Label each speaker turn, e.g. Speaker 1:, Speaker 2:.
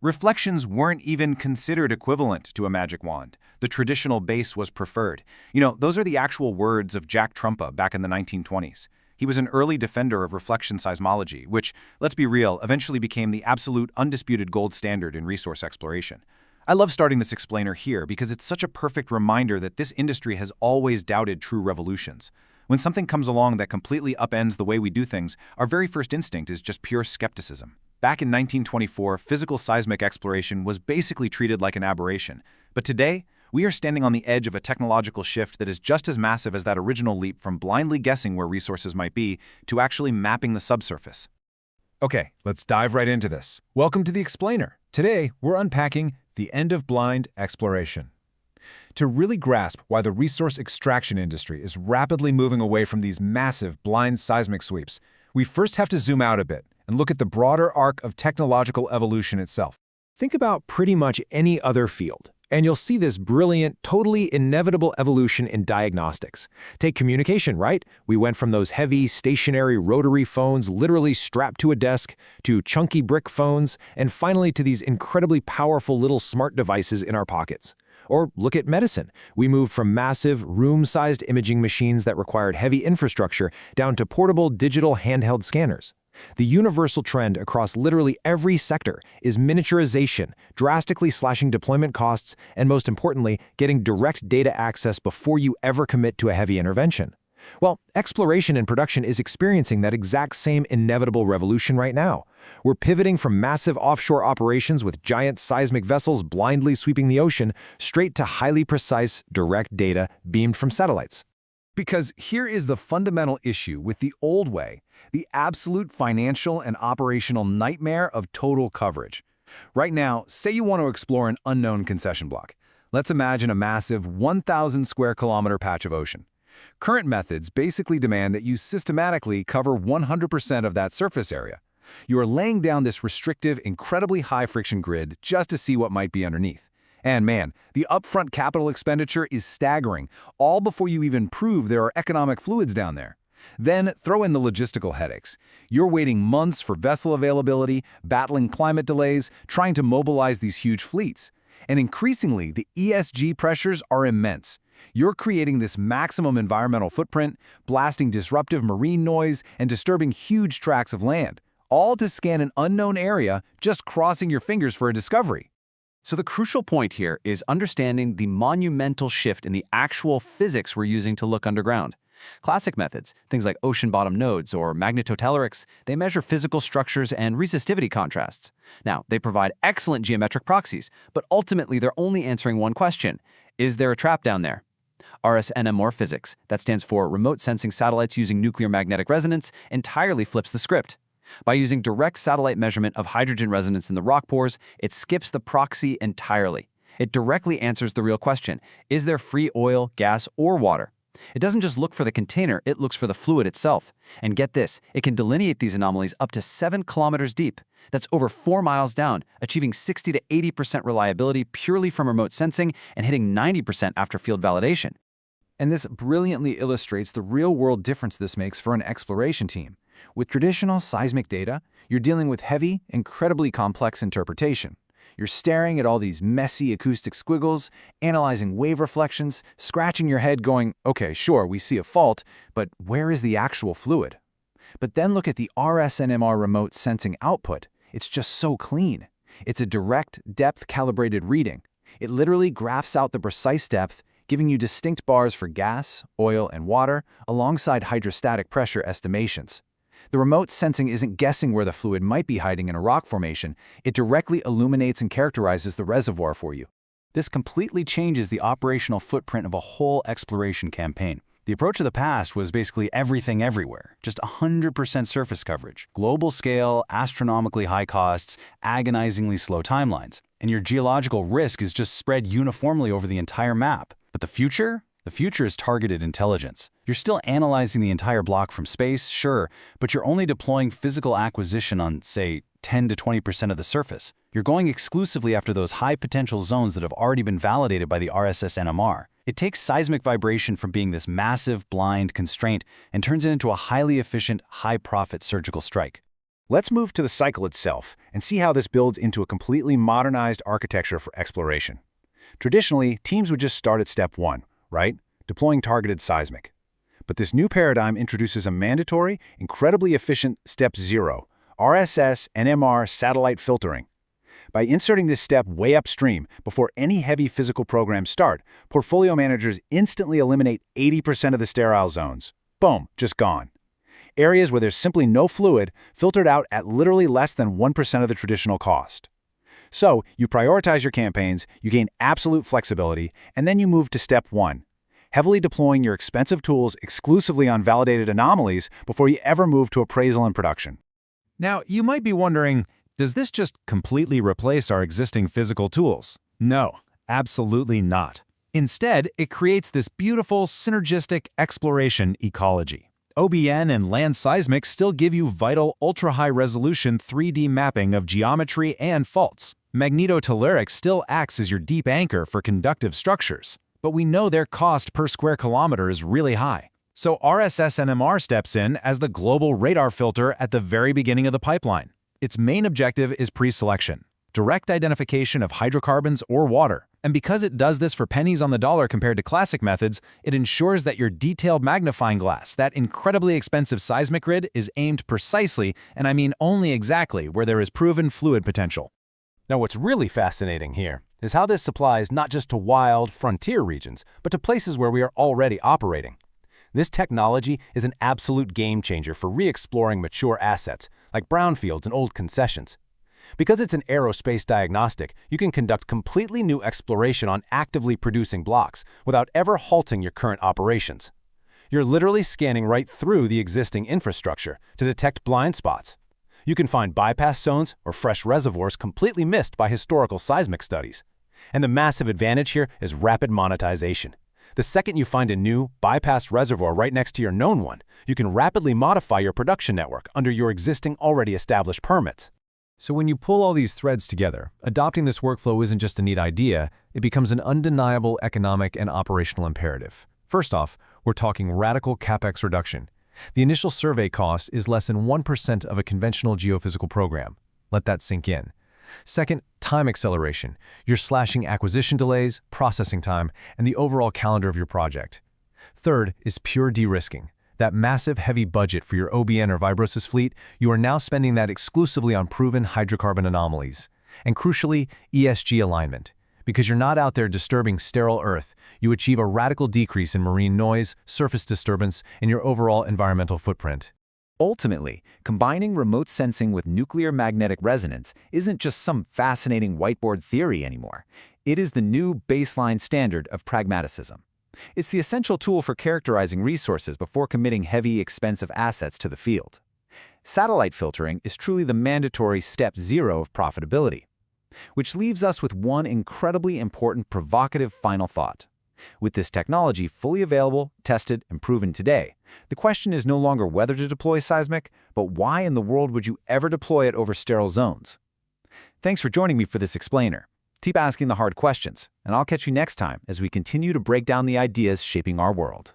Speaker 1: Reflections weren't even considered equivalent to a magic wand. The traditional base was preferred. Those are the actual words of Jack Trumpa back in the 1920s. He was an early defender of reflection seismology, which, let's be real, eventually became the absolute undisputed gold standard in resource exploration. I love starting this explainer here because it's such a perfect reminder that this industry has always doubted true revolutions. When something comes along that completely upends the way we do things, our very first instinct is just pure skepticism. Back in 1924, physical seismic exploration was basically treated like an aberration. But today, we are standing on the edge of a technological shift that is just as massive as that original leap from blindly guessing where resources might be to actually mapping the subsurface.
Speaker 2: Okay, let's dive right into this. Welcome to the Explainer. Today, we're unpacking the end of blind exploration. To really grasp why the resource extraction industry is rapidly moving away from these massive blind seismic sweeps, we first have to zoom out a bit and look at the broader arc of technological evolution itself. Think about pretty much any other field, and you'll see this brilliant, totally inevitable evolution in diagnostics. Take communication, right? We went from those heavy, stationary rotary phones literally strapped to a desk, to chunky brick phones, and finally to these incredibly powerful little smart devices in our pockets. Or look at medicine. We moved from massive, room-sized imaging machines that required heavy infrastructure down to portable digital handheld scanners. The universal trend across literally every sector is miniaturization, drastically slashing deployment costs, and most importantly, getting direct data access before you ever commit to a heavy intervention. Well, exploration and production is experiencing that exact same inevitable revolution right now. We're pivoting from massive offshore operations with giant seismic vessels blindly sweeping the ocean straight to highly precise, direct data beamed from satellites. Because here is the fundamental issue with the old way, the absolute financial and operational nightmare of total coverage. Right now, say you want to explore an unknown concession block. Let's imagine a massive 1,000 square kilometer patch of ocean. Current methods basically demand that you systematically cover 100% of that surface area. You are laying down this restrictive, incredibly high-friction grid just to see what might be underneath. And man, the upfront capital expenditure is staggering, all before you even prove there are economic fluids down there. Then throw in the logistical headaches. You're waiting months for vessel availability, battling climate delays, trying to mobilize these huge fleets. And increasingly, the ESG pressures are immense. You're creating this maximum environmental footprint, blasting disruptive marine noise, and disturbing huge tracts of land, all to scan an unknown area, just crossing your fingers for a discovery.
Speaker 3: So the crucial point here is understanding the monumental shift in the actual physics we're using to look underground. Classic methods, things like ocean bottom nodes or magnetotellurics, they measure physical structures and resistivity contrasts. Now, they provide excellent geometric proxies, but ultimately they're only answering one question: is there a trap down there? RSS-NMR physics, that stands for Remote Sensing Satellites Using Nuclear Magnetic Resonance, entirely flips the script. By using direct satellite measurement of hydrogen resonance in the rock pores, it skips the proxy entirely. It directly answers the real question: is there free oil, gas, or water? It doesn't just look for the container, it looks for the fluid itself. And get this, it can delineate these anomalies up to 7 kilometers deep. That's over 4 miles down, achieving 60 to 80% reliability purely from remote sensing and hitting 90% after field validation.
Speaker 2: And this brilliantly illustrates the real-world difference this makes for an exploration team. With traditional seismic data, you're dealing with heavy, incredibly complex interpretation. You're staring at all these messy acoustic squiggles, analyzing wave reflections, scratching your head going, okay, sure, we see a fault, but where is the actual fluid? But then look at the RSS-NMR remote sensing output. It's just so clean. It's a direct, depth-calibrated reading. It literally graphs out the precise depth, giving you distinct bars for gas, oil, and water, alongside hydrostatic pressure estimations. The remote sensing isn't guessing where the fluid might be hiding in a rock formation. It directly illuminates and characterizes the reservoir for you.
Speaker 1: This completely changes the operational footprint of a whole exploration campaign. The approach of the past was basically everything everywhere, just 100% surface coverage, global scale, astronomically high costs, agonizingly slow timelines. And your geological risk is just spread uniformly over the entire map. But the future? The future is targeted intelligence. You're still analyzing the entire block from space, sure, but you're only deploying physical acquisition on, say, 10 to 20% of the surface. You're going exclusively after those high-potential zones that have already been validated by the RSS-NMR. It takes seismic vibration from being this massive, blind constraint and turns it into a highly efficient, high-profit surgical strike. Let's move to the cycle itself and see how this builds into a completely modernized architecture for exploration. Traditionally, teams would just start at step 1, right? Deploying targeted seismic. But this new paradigm introduces a mandatory, incredibly efficient step 0, RSS-NMR satellite filtering. By inserting this step way upstream, before any heavy physical programs start, portfolio managers instantly eliminate 80% of the sterile zones. Boom, just gone. Areas where there's simply no fluid, filtered out at literally less than 1% of the traditional cost. So, you prioritize your campaigns, you gain absolute flexibility, and then you move to step 1, heavily deploying your expensive tools exclusively on validated anomalies before you ever move to appraisal and production.
Speaker 2: Now, you might be wondering, does this just completely replace our existing physical tools? No, absolutely not. Instead, it creates this beautiful, synergistic exploration ecology. OBN and land seismic still give you vital, ultra-high-resolution 3D mapping of geometry and faults. Magnetotellurics still acts as your deep anchor for conductive structures, but we know their cost per square kilometer is really high. So RSS-NMR steps in as the global radar filter at the very beginning of the pipeline. Its main objective is pre-selection, direct identification of hydrocarbons or water. And because it does this for pennies on the dollar compared to classic methods, it ensures that your detailed magnifying glass, that incredibly expensive seismic grid, is aimed precisely, and I mean only exactly, where there is proven fluid potential.
Speaker 4: Now, what's really fascinating here is how this applies not just to wild, frontier regions, but to places where we are already operating. This technology is an absolute game changer for re-exploring mature assets, like brownfields and old concessions. Because it's an aerospace diagnostic, you can conduct completely new exploration on actively producing blocks without ever halting your current operations. You're literally scanning right through the existing infrastructure to detect blind spots. You can find bypass zones or fresh reservoirs completely missed by historical seismic studies. And the massive advantage here is rapid monetization. The second you find a new, bypassed reservoir right next to your known one, you can rapidly modify your production network under your existing already established permits.
Speaker 2: So when you pull all these threads together, adopting this workflow isn't just a neat idea, it becomes an undeniable economic and operational imperative. First off, we're talking radical Capex reduction. The initial survey cost is less than 1% of a conventional geophysical program. Let that sink in. Second, time acceleration. You're slashing acquisition delays, processing time, and the overall calendar of your project. Third is pure de-risking. That massive, heavy budget for your OBN or Vibrosis fleet, you are now spending that exclusively on proven hydrocarbon anomalies. And crucially, ESG alignment. Because you're not out there disturbing sterile Earth, you achieve a radical decrease in marine noise, surface disturbance, and your overall environmental footprint.
Speaker 1: Ultimately, combining remote sensing with nuclear magnetic resonance isn't just some fascinating whiteboard theory anymore. It is the new baseline standard of pragmaticism. It's the essential tool for characterizing resources before committing heavy, expensive assets to the field. Satellite filtering is truly the mandatory step 0 of profitability. Which leaves us with one incredibly important, provocative final thought. With this technology fully available, tested, and proven today, the question is no longer whether to deploy seismic, but why in the world would you ever deploy it over sterile zones? Thanks for joining me for this explainer. Keep asking the hard questions, and I'll catch you next time as we continue to break down the ideas shaping our world.